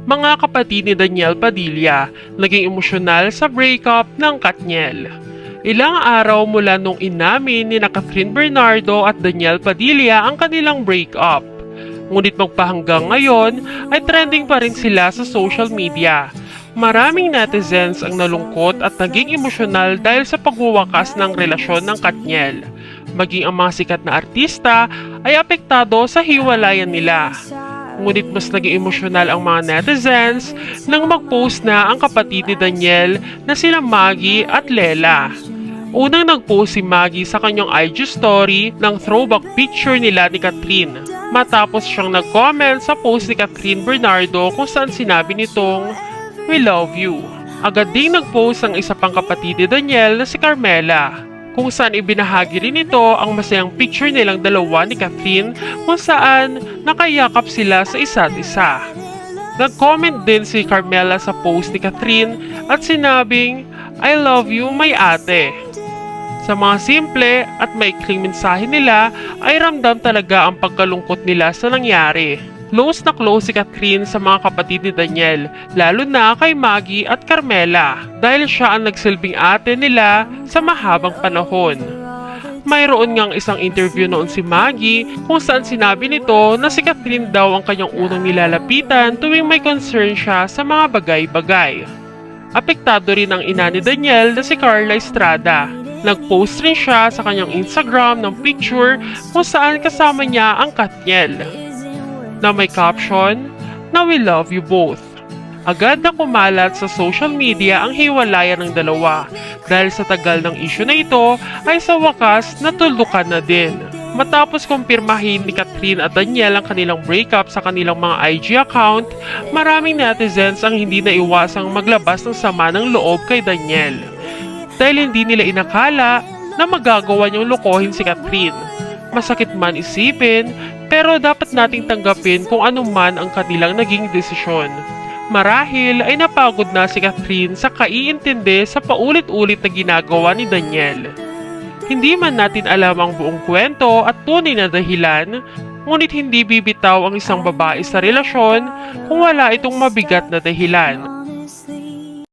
Mga kapatid ni Daniel Padilla, naging emosyonal sa breakup ng Katniel. Ilang araw mula nung inamin ni Catherine Bernardo at Daniel Padilla ang kanilang breakup. Ngunit magpahanggang ngayon ay trending pa rin sila sa social media. Maraming netizens ang nalungkot at naging emosyonal dahil sa pagwawakas ng relasyon ng Katniel. Maging ang mga sikat na artista ay apektado sa hiwalayan nila. Ngunit mas naging emosyonal ang mga netizens nang mag-post na ang kapatid ni Daniel na sila Maggie at Lela. Unang nag-post si Maggie sa kanyang IG story ng throwback picture nila ni Catherine. Matapos siyang nag-comment sa post ni Catherine Bernardo kung saan sinabi nitong, "We love you." Agad ding nag-post ang isa pang kapatid ni Daniel na si Carmela, kung saan ibinahagi rin ito ang masayang picture nilang dalawa ni Catherine kung saan nakayakap sila sa isa't isa. Nag-comment din si Carmela sa post ni Catherine at sinabing, "I love you, my ate." Sa mga simple at maikling mensahe nila ay ramdam talaga ang pagkalungkot nila sa nangyari. Close na close si Catherine sa mga kapatid ni Daniel, lalo na kay Maggie at Carmela, dahil siya ang nagsilbing ate nila sa mahabang panahon. Mayroon ngang isang interview noon si Maggie kung saan sinabi nito na si Catherine daw ang kanyang unang nilalapitan tuwing may concern siya sa mga bagay-bagay. Apektado rin ang ina ni Daniel na si Carla Estrada. Nag-post rin siya sa kanyang Instagram ng picture kung saan kasama niya ang Katniel, na may caption na "We love you both." Agad na kumalat sa social media ang hiwalayan ng dalawa dahil sa tagal ng issue na ito ay sa wakas natulukan na din. Matapos kumpirmahin ni Catherine at Daniel ang kanilang breakup sa kanilang mga IG account, maraming netizens ang hindi naiwasang maglabas ng sama ng loob kay Daniel. Dahil hindi nila inakala na magagawa niyang lokohin si Catherine. Masakit man isipin, pero dapat nating tanggapin kung ano man ang kanilang naging desisyon. Marahil ay napagod na si Catherine sa kaiintindi sa paulit-ulit na ginagawa ni Daniel. Hindi man natin alam ang buong kwento at tunay na dahilan, ngunit hindi bibitaw ang isang babae sa relasyon kung wala itong mabigat na dahilan.